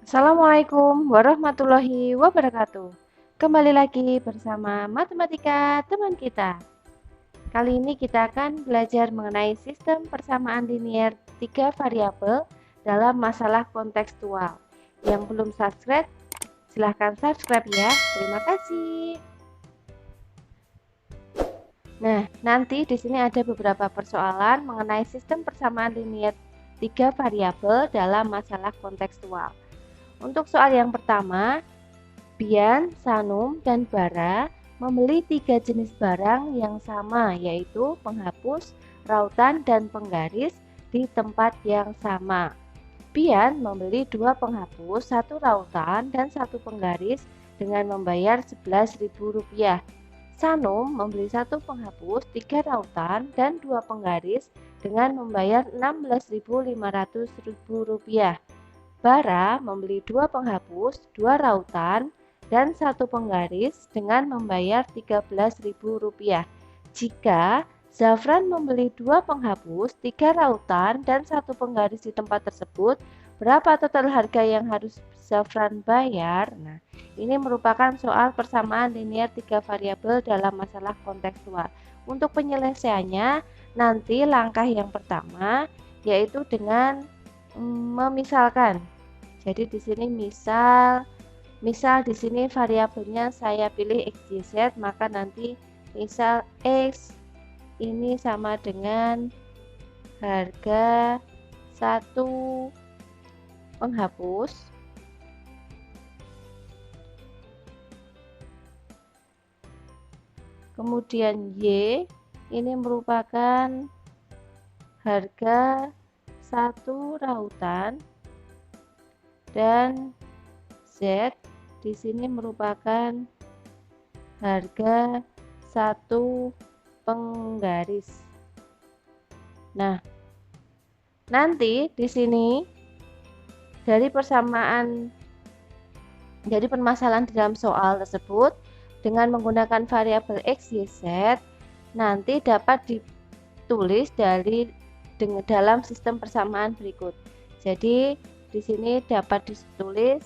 Assalamualaikum warahmatullahi wabarakatuh. Kembali lagi bersama Matematika teman kita. Kali ini kita akan belajar mengenai sistem persamaan linier 3 variabel dalam masalah kontekstual. Yang belum subscribe, silahkan subscribe ya. Terima kasih. Nah, nanti di sini ada beberapa persoalan mengenai sistem persamaan linier 3 variabel dalam masalah kontekstual. Untuk soal yang pertama, Bian, Sanum, dan Bara membeli 3 jenis barang yang sama, yaitu penghapus, rautan, dan penggaris di tempat yang sama. Bian membeli 2 penghapus, 1 rautan, dan 1 penggaris dengan membayar Rp11.000. Sanum membeli 1 penghapus, 3 rautan, dan 2 penggaris dengan membayar Rp16.500. Bara membeli 2 penghapus, 2 rautan, dan 1 penggaris dengan membayar Rp13.000. Jika Zafran membeli 2 penghapus, 3 rautan, dan 1 penggaris di tempat tersebut, berapa total harga yang harus Zafran bayar? Nah, ini merupakan soal persamaan linier 3 variabel dalam masalah kontekstual. Untuk penyelesaiannya, nanti langkah yang pertama yaitu dengan memisalkan. Jadi di sini misal di sini variabelnya saya pilih x, y, z, maka nanti misal x ini sama dengan harga 1 penghapus, kemudian y ini merupakan harga 1 rautan, dan z di sini merupakan harga 1 penggaris. Nah, nanti di sini dari permasalahan di dalam soal tersebut dengan menggunakan variabel x, y, z nanti dapat ditulis dalam sistem persamaan berikut. Jadi di sini dapat ditulis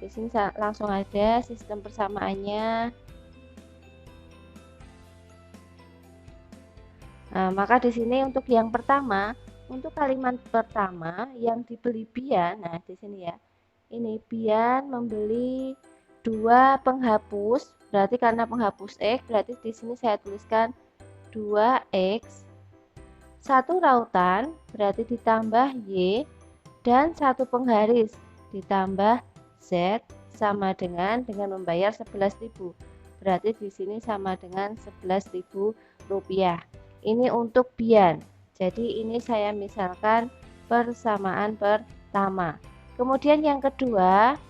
di sini langsung ada sistem persamaannya. Nah, maka di sini untuk yang pertama, untuk kalimat pertama yang dibeli Bian, nah di sini ya. Ini Bian membeli 2 penghapus, berarti karena penghapus x, berarti di sini saya tuliskan 2x, 1 rautan, berarti ditambah y, dan 1 penggaris ditambah z sama dengan membayar 11.000. Berarti di sini sama dengan Rp11.000. Ini untuk Bian. Jadi ini saya misalkan persamaan pertama. Kemudian yang kedua,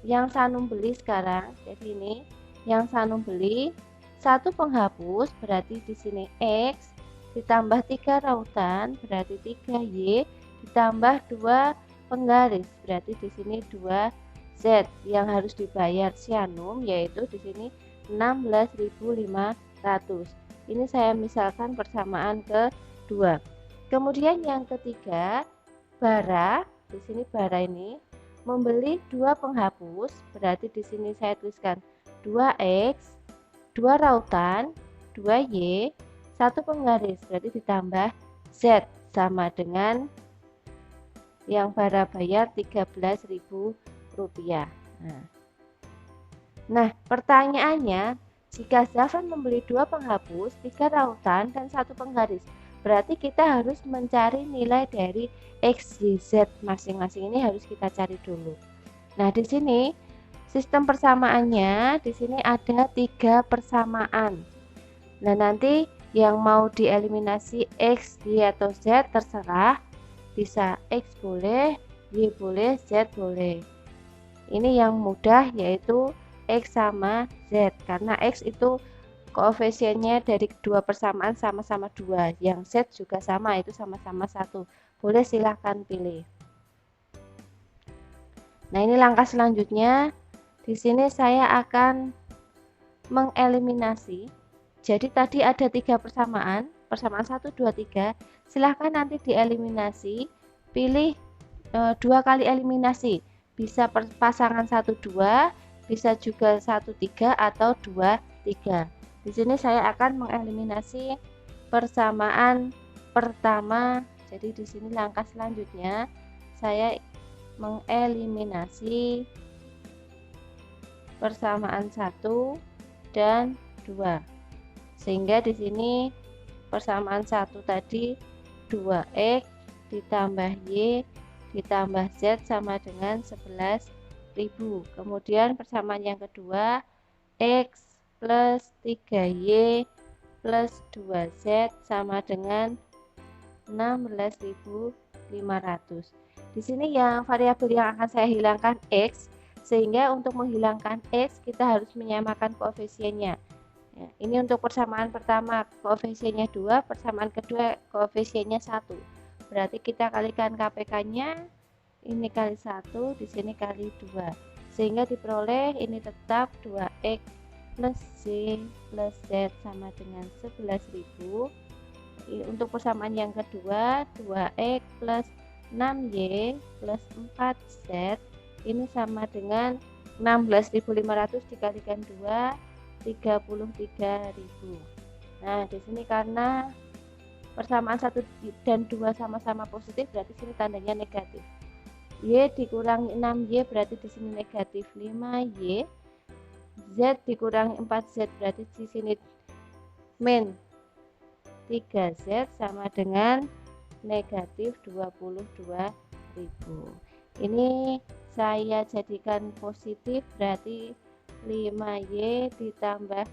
yang Sanum beli sekarang. Jadi ini yang Sanum beli 1 penghapus, berarti di sini x ditambah 3 rautan, berarti 3y ditambah 2 penggaris, berarti di sini 2z yang harus dibayar Sanum, yaitu di sini 16.500. Ini saya misalkan persamaan kedua. Kemudian yang ketiga, Bara, di sini Bara ini membeli 2 penghapus, berarti di sini saya tuliskan 2x, 2 rautan, 2y, 1 penggaris, berarti ditambah z sama dengan yang Bara bayar Rp13.000. Nah, pertanyaannya, jika Zafran membeli 2 penghapus, 3 rautan, dan 1 penggaris, berarti kita harus mencari nilai dari x, y, z masing-masing. Ini harus kita cari dulu. Nah, di sini sistem persamaannya, di sini ada 3 persamaan. Nah, nanti yang mau dieliminasi x, y, atau z terserah, bisa x boleh, y boleh, z boleh. Ini yang mudah yaitu x sama z, karena x itu koefisiennya dari kedua persamaan sama-sama 2, yang z juga sama, itu sama-sama 1. Boleh silahkan pilih. Nah, ini langkah selanjutnya. Di sini saya akan mengeliminasi. Jadi tadi ada 3 persamaan 1, 2, 3. Silahkan nanti dieliminasi, pilih dua kali eliminasi, bisa pasangan 1 2, bisa juga 1 3 atau 2 3. Di sini saya akan mengeliminasi persamaan pertama. Jadi di sini langkah selanjutnya saya mengeliminasi persamaan 1 dan 2. Sehingga di sini persamaan 1 tadi 2x ditambah y ditambah z sama dengan 11.000. Kemudian persamaan yang kedua, x plus 3y plus 2z sama dengan 16.500. Di sini yang variabel yang akan saya hilangkan x, sehingga untuk menghilangkan x kita harus menyamakan koefisiennya. Ya, ini untuk persamaan pertama koefisiennya 2, persamaan kedua koefisiennya 1. Berarti kita kalikan KPK-nya, ini kali 1, di sini kali 2. Sehingga diperoleh ini tetap 2x plus y plus z sama dengan 11.000. Untuk persamaan yang kedua, 2x plus 6y plus 4z ini sama dengan 16.500 dikalikan 2, 33.000. Nah, di sini karena persamaan 1 dan 2 sama-sama positif, berarti sini tandanya negatif. Y dikurangi 6y berarti di sini negatif 5y. Z dikurangi 4z berarti di sini min 3z sama dengan negatif 22.000. Ini saya jadikan positif, berarti 5y ditambah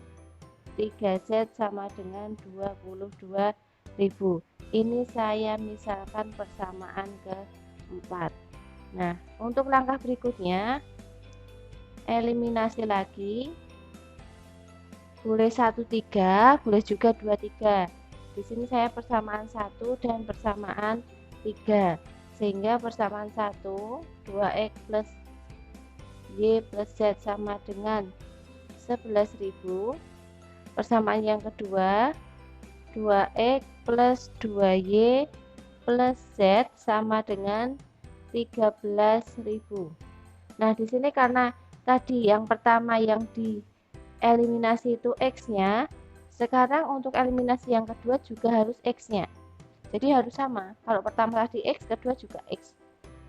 3z sama dengan 22.000. Ini saya misalkan persamaan keempat. Nah, untuk langkah berikutnya eliminasi lagi, boleh 1 3, boleh juga 2 3. Di sini saya persamaan 1 dan persamaan 3, sehingga persamaan 1 2x plus y plus z sama dengan 11.000. Persamaan yang kedua 2x plus 2y plus z sama dengan 13.000. Nah, di sini karena tadi yang pertama yang dieliminasi itu x-nya, sekarang untuk eliminasi yang kedua juga harus x-nya. Jadi harus sama. Kalau pertama tadi x, kedua juga x.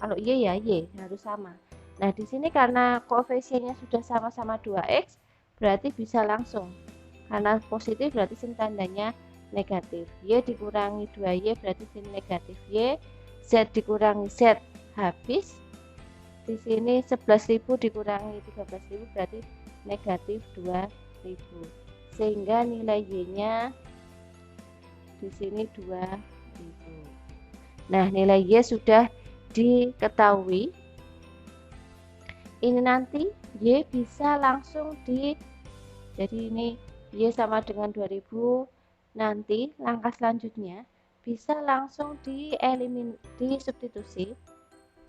Kalau y ya y, harus sama. Nah, di sini karena koefisiennya sudah sama-sama 2x, berarti bisa langsung. Karena positif berarti sini tandanya negatif. Y dikurangi 2y berarti sini negatif y. Z dikurangi z habis. Di sini 11.000 dikurangi 13.000 berarti negatif 2.000. Sehingga nilai y-nya di sini 2.000. Nah, nilai y sudah diketahui. Ini nanti y bisa langsung jadi ini y sama dengan 2000. Nanti langkah selanjutnya bisa langsung disubstitusi.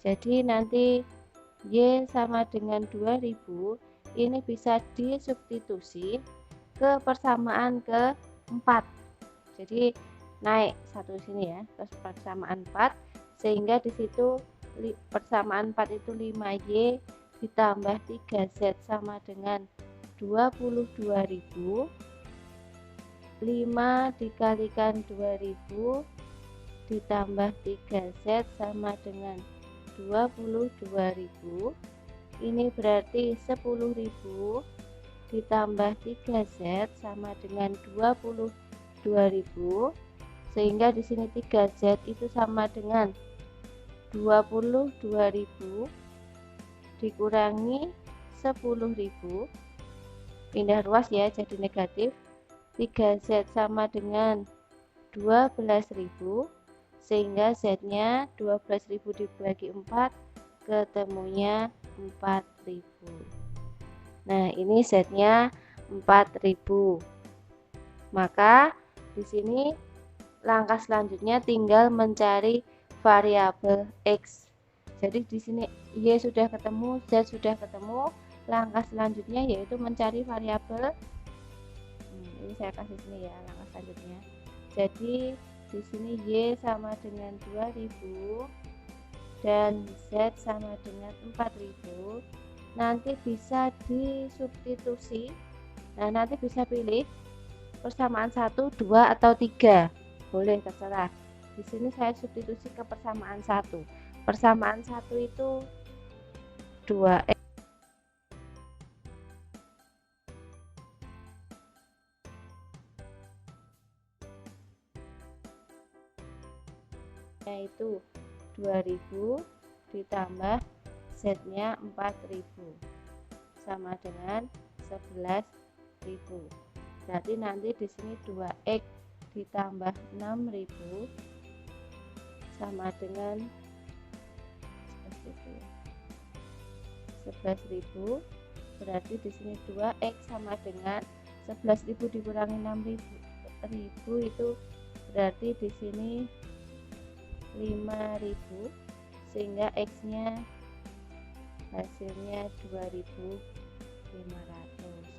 Jadi nanti y sama dengan 2000 ini bisa disubstitusi ke persamaan keempat. Jadi naik satu sini ya ke persamaan 4, sehingga di situ persamaan 4 itu 5y ditambah 3z sama dengan 22.000. 5 dikalikan 2000 ditambah 3z sama dengan 22.000. Ini berarti 10.000 ditambah 3z sama dengan 22.000. Sehingga di sini 3z itu sama dengan 22.000 dikurangi 10.000. Pindah ruas ya, jadi negatif. 3z sama dengan 12.000, sehingga z-nya 12.000 dibagi 4 ketemunya 4.000. Nah, ini z-nya 4.000. Maka di sini langkah selanjutnya tinggal mencari variabel x. Jadi di sini y sudah ketemu, z sudah ketemu. Langkah selanjutnya yaitu mencari variabel. Ini saya kasih sini ya langkah selanjutnya. Jadi di sini y sama dengan 2000, dan Z sama dengan 4000, nanti bisa disubstitusi. Nah, nanti bisa pilih persamaan 1, 2 atau 3. Boleh terserah. Di sini saya substitusi ke persamaan 1. Persamaan 1 itu 2X itu 2000 ditambah Z-nya 4000 sama dengan 11.000. Berarti nanti di sini 2X ditambah 6000 sama dengan 11.000. Berarti di sini 2X sama dengan 11.000 dikurangi 6.000 itu berarti di sini 5.000, sehingga X-nya hasilnya 2.500.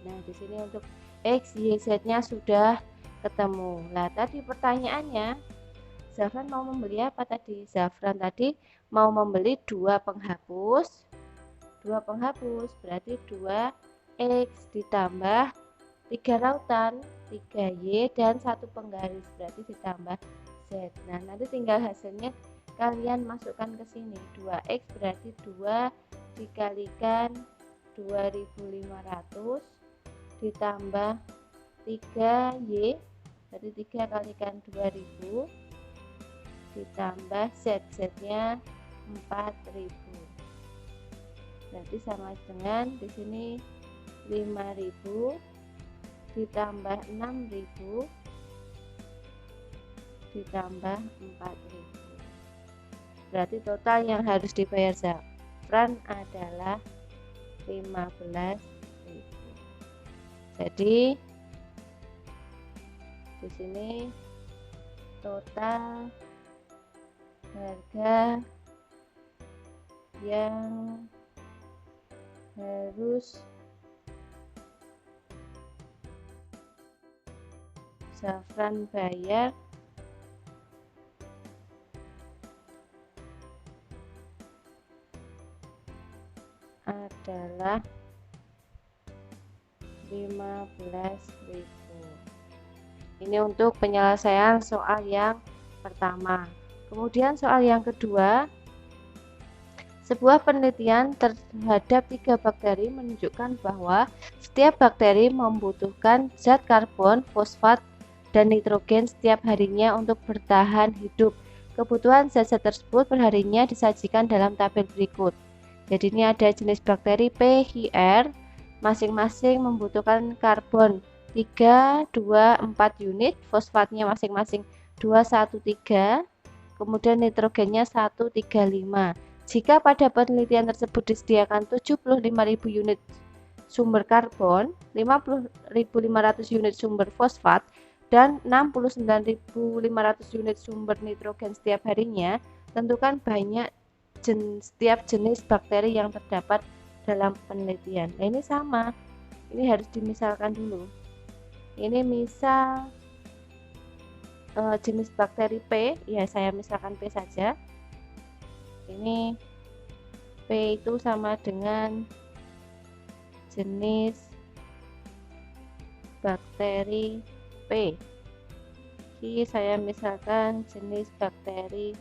Nah, di sini untuk X, Y, Z-nya sudah ketemu. Nah, tadi pertanyaannya, Zafran mau membeli apa tadi? Zafran tadi mau membeli 2 penghapus. 2 penghapus berarti 2X ditambah 3 rautan, 3Y dan 1 penggaris berarti ditambah Z. Nah, nanti tinggal hasilnya kalian masukkan ke sini. 2X berarti 2 dikalikan 2500 ditambah 3Y berarti 3 kalikan 2000 ditambah Z-nya 4000. Berarti sama dengan di sini 5000 ditambah 6000 ditambah 4000. Berarti total yang harus dibayar Zafran adalah 15.000. Jadi di sini total harga yang harus Zafran bayar adalah 15.000. Ini untuk penyelesaian soal yang pertama. Kemudian soal yang kedua, sebuah penelitian terhadap 3 bakteri menunjukkan bahwa setiap bakteri membutuhkan zat karbon, fosfat, dan nitrogen setiap harinya untuk bertahan hidup. Kebutuhan zat-zat tersebut perharinya disajikan dalam tabel berikut. Jadi ini ada jenis bakteri P, Hi, R, masing-masing membutuhkan karbon 3, 2, 4 unit, fosfatnya masing-masing 2, 1, 3, kemudian nitrogennya 1, 3, 5. Jika pada penelitian tersebut disediakan 75.000 unit sumber karbon, 50.500 unit sumber fosfat, dan 69.500 unit sumber nitrogen setiap harinya, tentukan banyak setiap jenis bakteri yang terdapat dalam penelitian. Nah, ini sama, ini harus dimisalkan dulu. Ini misal jenis bakteri P, ya saya misalkan P saja. Ini P itu sama dengan jenis bakteri P. Hi saya misalkan jenis bakteri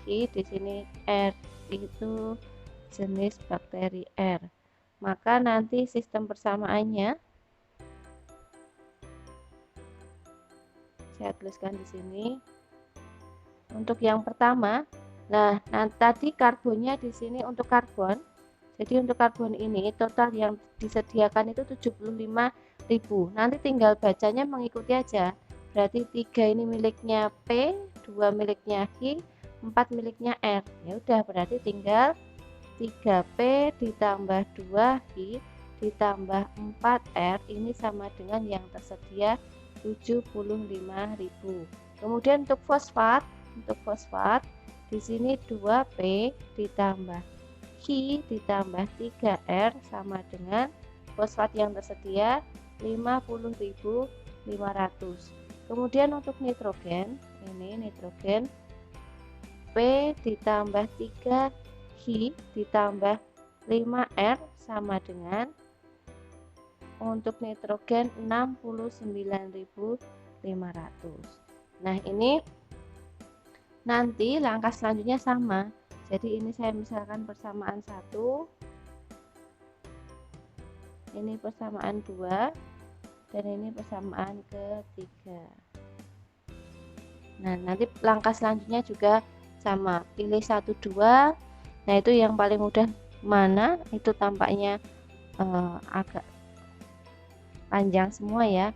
Hi, di sini R itu jenis bakteri R. Maka nanti sistem persamaannya saya tuliskan di sini. Untuk yang pertama, nah tadi karbonnya di sini untuk karbon. Jadi untuk karbon ini total yang disediakan itu 75.000. Nanti tinggal bacanya mengikuti aja. Berarti 3 ini miliknya P, 2 miliknya Hi, 4 miliknya R. Ya udah, berarti tinggal 3P ditambah 2Hi ditambah 4R ini sama dengan yang tersedia 75.000. Kemudian untuk fosfat di sini 2P ditambah Hi ditambah 3R sama dengan fosfat yang tersedia 50.500. Kemudian untuk nitrogen, ini nitrogen P ditambah 3Hi ditambah 5R sama dengan, untuk nitrogen 69.500. Nah, ini nanti langkah selanjutnya sama. Jadi ini saya misalkan persamaan 1, ini persamaan 2, dan ini persamaan ketiga. Nah, nanti langkah selanjutnya juga sama, pilih 1, 2. Nah, itu yang paling mudah mana, itu tampaknya agak panjang semua ya.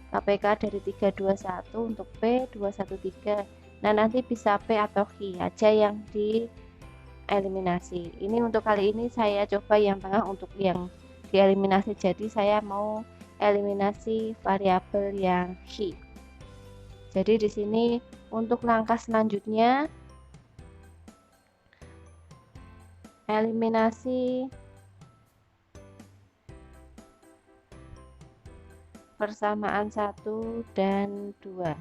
KPK dari 321 untuk P 213. Nah, nanti bisa P atau Hi aja yang dieliminasi. Ini untuk kali ini saya coba yang tengah untuk yang dieliminasi. Jadi saya mau eliminasi variabel yang Hi. Jadi di sini untuk langkah selanjutnya eliminasi persamaan 1 dan 2.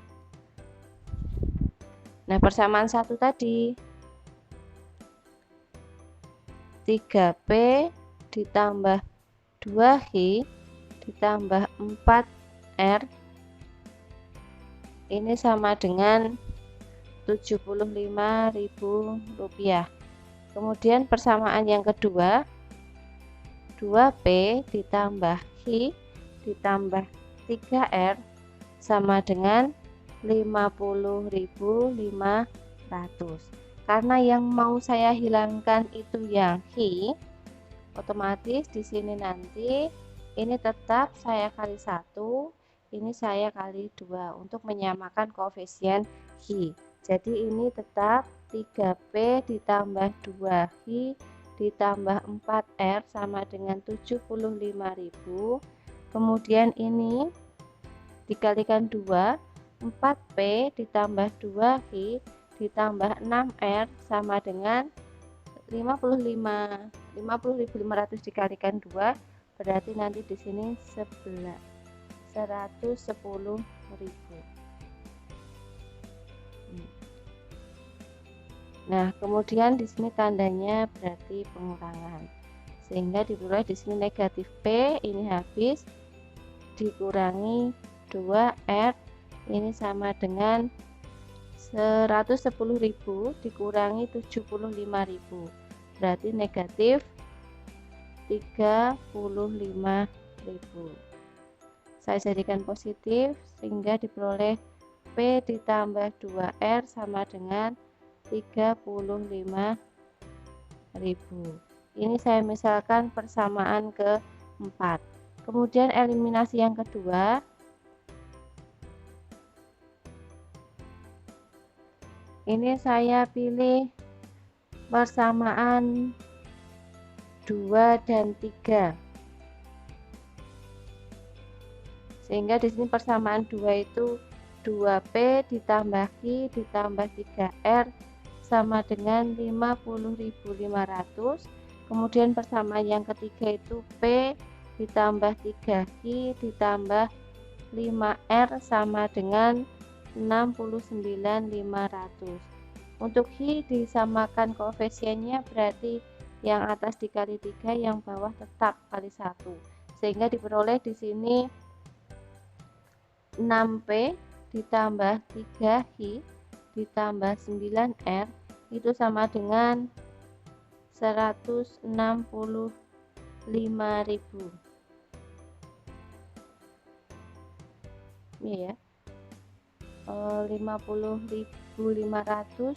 Nah, persamaan 1 tadi 3P ditambah 2Hi ditambah 4R ini sama dengan Rp75.000. Kemudian persamaan yang kedua 2P ditambah Hi ditambah 3R sama dengan 50.500. Karena yang mau saya hilangkan itu yang Hi, otomatis di sini nanti ini tetap saya kali 1, ini saya kali 2 untuk menyamakan koefisien Hi. Jadi ini tetap 3P ditambah 2Hi ditambah 4R sama dengan 75.000. Kemudian ini dikalikan 2, 4P ditambah 2Hi ditambah 6R sama dengan 50.500 dikalikan 2 berarti nanti di sini 110.000. Nah, kemudian di sini tandanya berarti pengurangan. Sehingga diperoleh di sini negatif P ini habis dikurangi 2R ini sama dengan 110.000 dikurangi 75.000 berarti negatif 35.000. Saya jadikan positif sehingga diperoleh P ditambah 2R sama dengan 35.000. Ini saya misalkan persamaan ke-4. Kemudian eliminasi yang kedua, ini saya pilih persamaan 2 dan 3. Sehingga di sini persamaan 2 itu 2P ditambah Hi ditambah 3R sama dengan 50.500. Kemudian persamaan yang ketiga itu P ditambah 3Hi ditambah 5R sama dengan 69.500. Untuk Hi disamakan koefisiennya berarti yang atas dikali 3, yang bawah tetap kali 1. Sehingga diperoleh di sini 6P ditambah 3Hi ditambah 9R itu sama dengan 165.000. Ini ya, 50.500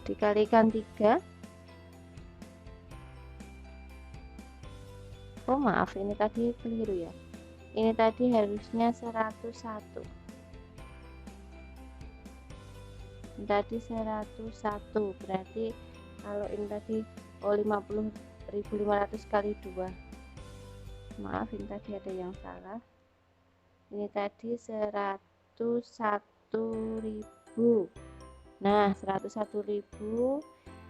dikalikan 3. Oh maaf, ini tadi keliru ya, ini tadi harusnya 101, ini tadi 101 berarti kalau ini tadi 50.500 kali 2, maaf ini tadi ada yang salah, ini tadi 101.000. Nah, 101.000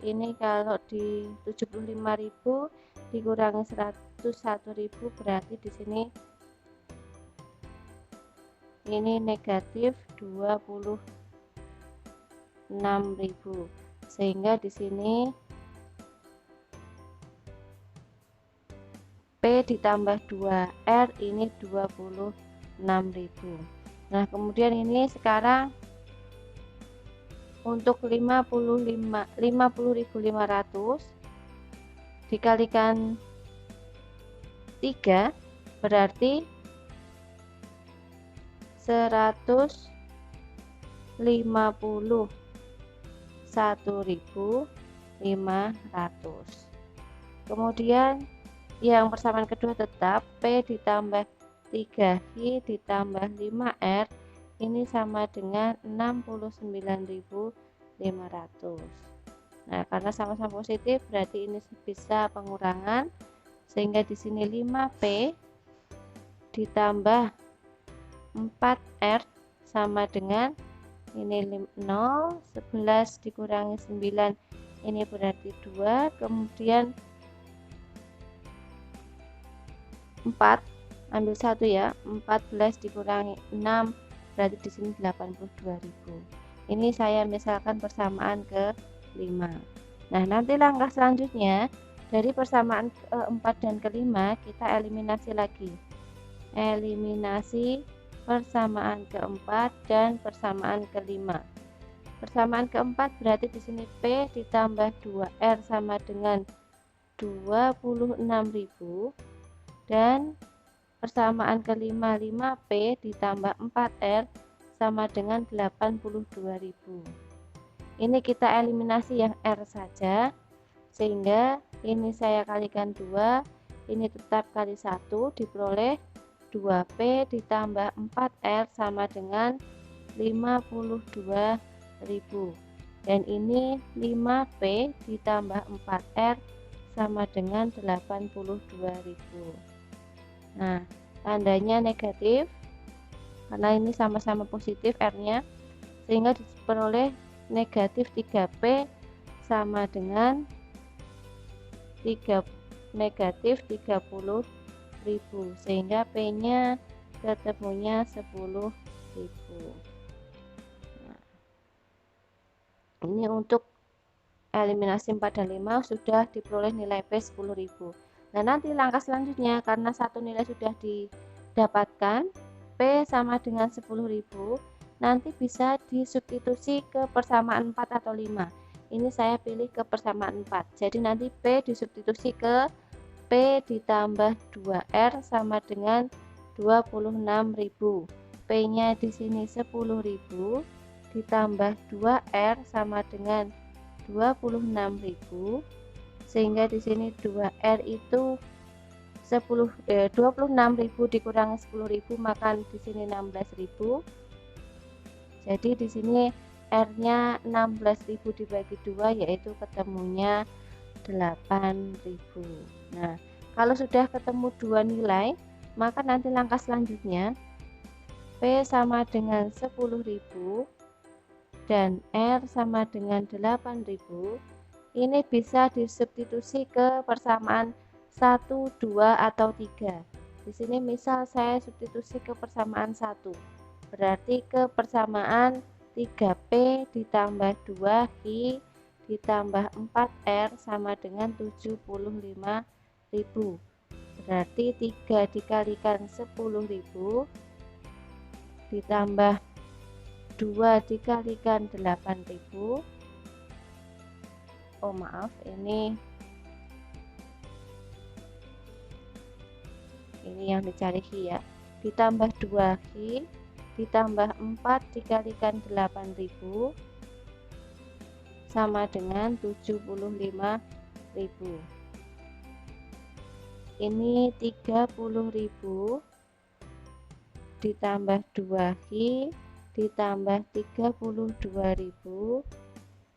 ini kalau di 75.000 dikurangi 101.000 berarti di sini ini negatif 26.000, sehingga di sini P ditambah 2R ini 26.000. Nah, kemudian ini sekarang untuk 50.500 dikalikan 3 berarti 151.500. Kemudian yang persamaan kedua tetap P ditambah 3I ditambah 5R ini sama dengan 69.500. Nah, karena sama-sama positif berarti ini bisa pengurangan, sehingga di sini 5P ditambah 4R sama dengan ini 0, 11 dikurangi 9 ini berarti 2, kemudian 4 ambil 1 ya, 14 dikurangi 6 berarti di sini 82.000. Ini saya misalkan persamaan ke 5. Nah, nanti langkah selanjutnya dari persamaan keempat dan kelima kita eliminasi lagi. Eliminasi persamaan keempat dan persamaan kelima. Persamaan keempat berarti di sini P ditambah 2R sama dengan 26.000, dan persamaan kelima 5P ditambah 4R sama dengan 82.000. Ini kita eliminasi yang R saja, sehingga ini saya kalikan 2, ini tetap kali 1 diperoleh 2P ditambah 4R sama dengan 52.000, dan ini 5P ditambah 4R sama dengan 82.000. Nah, tandanya negatif karena ini sama-sama positif R-nya, sehingga diperoleh negatif 3P sama dengan negatif 30.000, sehingga P-nya ketemunya 10.000. Nah, ini untuk eliminasi 4 dan 5 sudah diperoleh nilai P 10.000. Nah, nanti langkah selanjutnya karena satu nilai sudah didapatkan P sama dengan 10.000, nanti bisa disubstitusi ke persamaan 4 atau 5. Ini saya pilih ke persamaan 4. Jadi nanti P disubstitusi ke P ditambah 2R sama dengan 26.000. P-nya di sini 10.000 ditambah 2R sama dengan 26.000, sehingga di sini 2R itu 26.000 dikurangi 10.000 maka di sini 16.000. Jadi di sini R-nya 16.000 dibagi 2 yaitu ketemunya 8.000. Nah, kalau sudah ketemu dua nilai, maka nanti langkah selanjutnya P sama dengan 10.000 dan R sama dengan 8.000. Ini bisa disubstitusi ke persamaan 1, 2 atau 3. Di sini misal saya substitusi ke persamaan 1. Berarti ke persamaan 3P ditambah 2I ditambah 4R sama dengan 75.000. Berarti 3 dikalikan 10.000 ditambah 2 dikalikan 8.000. Oh maaf, ini yang dicari ya. Ditambah 2I ditambah 4 dikalikan 8.000 sama dengan 75.000. Ini 30.000 ditambah 2I ditambah 32.000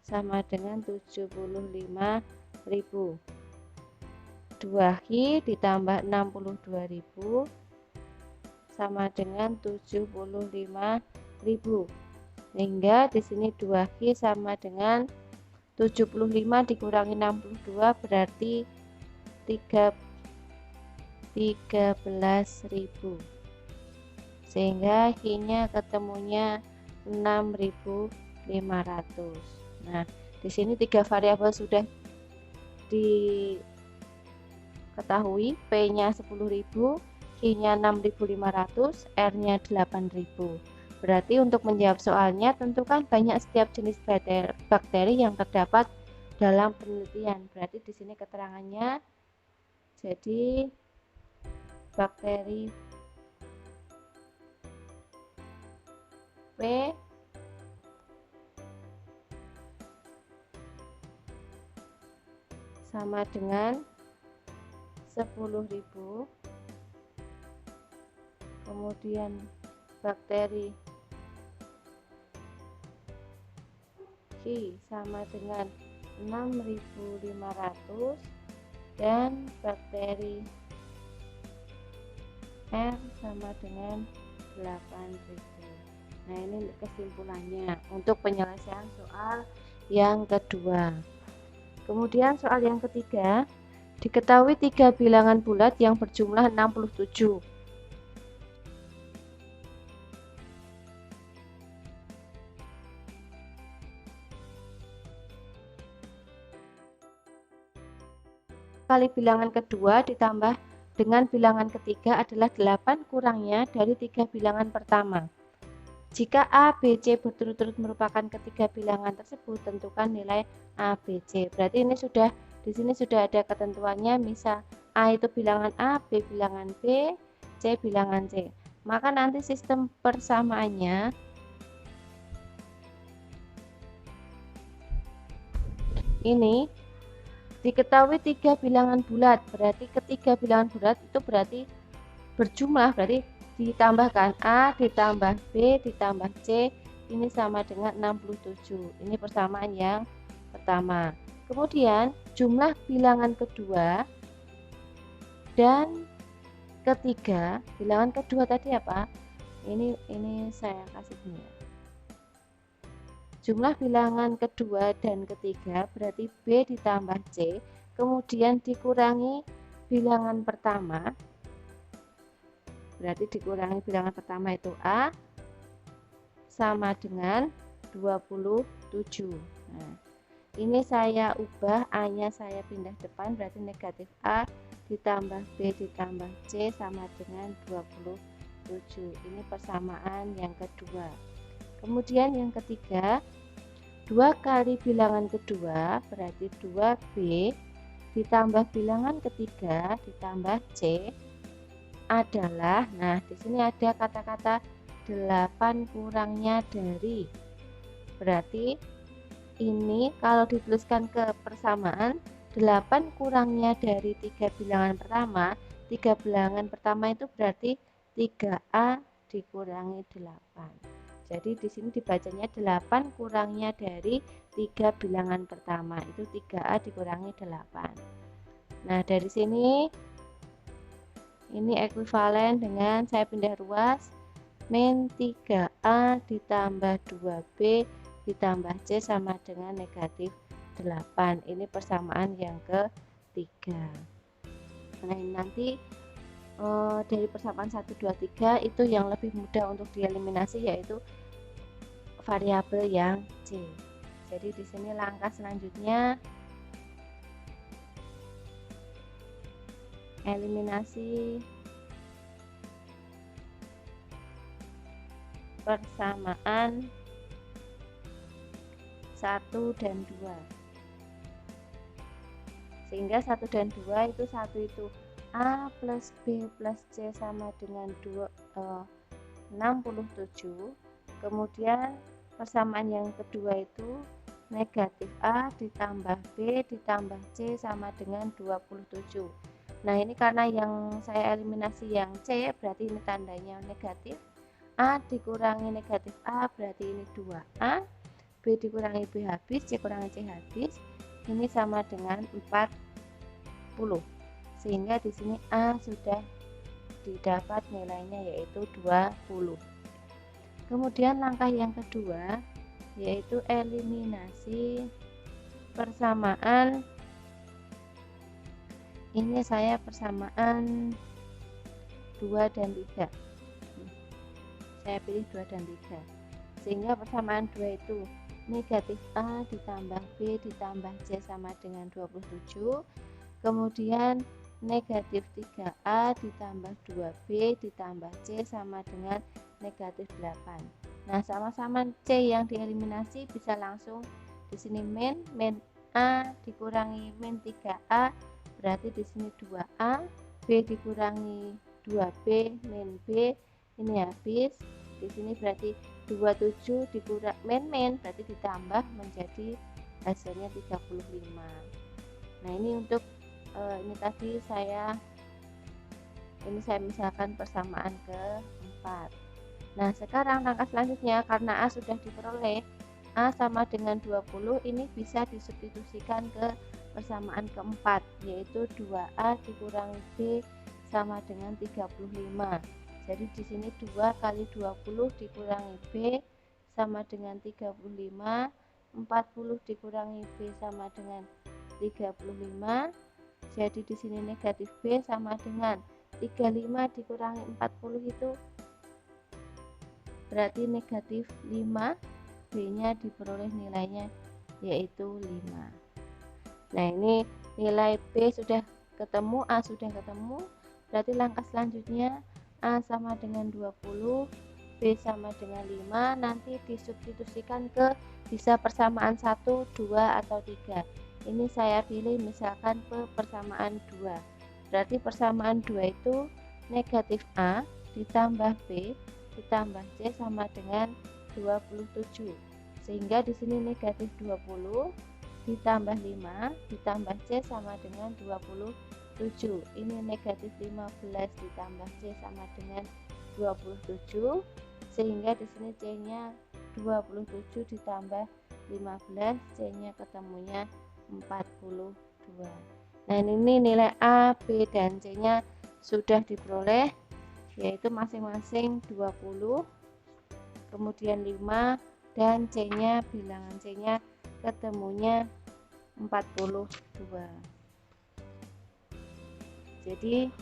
sama dengan 75.000. 2I ditambah 62.000 sama dengan 75.000. Sehingga di sini 2I sama dengan 75 dikurangi 62 berarti 13.000. sehingga Q-nya ketemunya 6.500. Nah, di sini 3 variabel sudah diketahui, P-nya 10.000, Q-nya 6.500, R-nya 8.000. Berarti untuk menjawab soalnya tentukan banyak setiap jenis bakteri yang terdapat dalam penelitian. Berarti di sini keterangannya jadi bakteri P sama dengan 10.000, kemudian bakteri Q sama dengan 6.500 dan bakteri R sama dengan 8.000. Nah, ini kesimpulannya untuk penyelesaian soal yang kedua. Kemudian soal yang ketiga, diketahui 3 bilangan bulat yang berjumlah 67. Kali bilangan kedua ditambah dengan bilangan ketiga adalah 8 kurangnya dari 3 bilangan pertama. Jika A, B, C berturut-turut merupakan ketiga bilangan tersebut, tentukan nilai A, B, C. Berarti ini di sini sudah ada ketentuannya, misal A itu bilangan A, B bilangan B, C bilangan C. Maka nanti sistem persamaannya ini diketahui 3 bilangan bulat. Berarti ketiga bilangan bulat itu berarti berjumlah, berarti ditambahkan A ditambah B ditambah C ini sama dengan 67. Ini persamaan yang pertama. Kemudian jumlah bilangan kedua dan ketiga, bilangan kedua tadi apa? Ini saya kasih ini ya. Jumlah bilangan kedua dan ketiga berarti B ditambah C, kemudian dikurangi bilangan pertama. Berarti dikurangi bilangan pertama itu A sama dengan 27. Nah, ini saya ubah, A-nya saya pindah depan, berarti negatif A ditambah B ditambah C sama dengan 27. Ini persamaan yang kedua. Kemudian yang ketiga, 2 kali bilangan kedua berarti 2B ditambah bilangan ketiga ditambah C adalah, nah di sini ada kata-kata 8 kurangnya dari, berarti ini kalau dituliskan ke persamaan 8 kurangnya dari 3 bilangan pertama, 3 bilangan pertama itu berarti 3A dikurangi 8. Jadi di sini dibacanya 8 kurangnya dari 3 bilangan pertama itu 3A dikurangi 8. Nah, dari sini ini ekuivalen dengan saya pindah ruas, min 3A ditambah 2B ditambah C sama dengan negatif 8. Ini persamaan yang ketiga. Nah, ini nanti dari persamaan 1, 2, 3 itu yang lebih mudah untuk dieliminasi, yaitu variabel yang C. Jadi di sini langkah selanjutnya eliminasi persamaan 1 dan 2, sehingga 1 dan 2 itu satu itu A plus B plus C sama dengan 67. Kemudian persamaan yang kedua itu negatif A ditambah B ditambah C sama dengan 27. Nah, ini karena yang saya eliminasi yang C, berarti ini tandanya negatif. A dikurangi negatif A berarti ini 2A, B dikurangi B habis, C kurangi C habis, ini sama dengan 40. Sehingga di sini A sudah didapat nilainya yaitu 20. Kemudian langkah yang kedua yaitu eliminasi persamaan. Ini saya persamaan 2 dan 3. saya pilih 2 dan 3. Sehingga persamaan 2 itu negatif A ditambah B ditambah C sama dengan 27. Kemudian negatif 3A ditambah 2B ditambah C sama dengan negatif 8. Nah, sama-sama C yang dieliminasi bisa langsung di sini min A dikurangi min 3A, berarti di sini 2A, B dikurangi 2B min B, ini habis. Di sini berarti 27 dikurang min berarti ditambah menjadi hasilnya 35. Nah, ini untuk ini tadi saya misalkan persamaan keempat. Nah, sekarang langkah selanjutnya karena A sudah diperoleh, A sama dengan 20, ini bisa disubstitusikan ke persamaan keempat, yaitu 2A dikurangi B sama dengan 35. Jadi di sini 2 kali 20 dikurangi B sama dengan 35, 40 dikurangi B sama dengan 35. Jadi di sini negatif B sama dengan 35 dikurangi 40 itu berarti negatif 5, B-nya diperoleh nilainya yaitu 5. Nah, ini nilai B sudah ketemu, A sudah ketemu, berarti langkah selanjutnya A sama dengan 20, B sama dengan 5, nanti disubstitusikan ke bisa persamaan 1, 2, atau 3. Ini saya pilih misalkan persamaan 2. Berarti persamaan 2 itu negatif A ditambah B ditambah C sama dengan 27. Sehingga di sini negatif 20 ditambah 5 ditambah C sama dengan 27. Ini negatif 15 ditambah C sama dengan 27. Sehingga di sini C-nya 27 ditambah 15, C-nya ketemunya 42. Nah, ini nilai A, B, dan C-nya sudah diperoleh, yaitu masing-masing 20, kemudian 5, dan C-nya, bilangan C-nya ketemunya 42. Jadi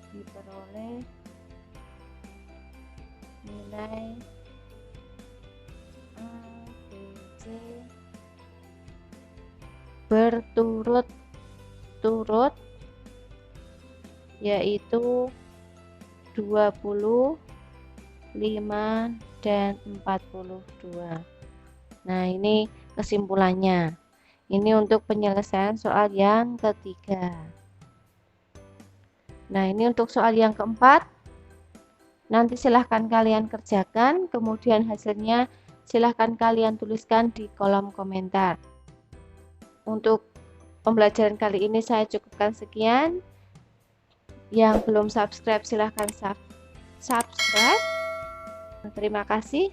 diperoleh nilai A, B, C berturut-turut yaitu 20, 5, dan 42. Nah, ini kesimpulannya. Ini untuk penyelesaian soal yang ketiga. Nah, ini untuk soal yang keempat. Nanti silahkan kalian kerjakan, kemudian hasilnya silahkan kalian tuliskan di kolom komentar. Untuk pembelajaran kali ini saya cukupkan sekian. Yang belum subscribe silahkan subscribe. Terima kasih.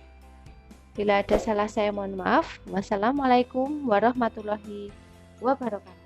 Bila ada salah saya mohon maaf. Wassalamualaikum warahmatullahi wabarakatuh.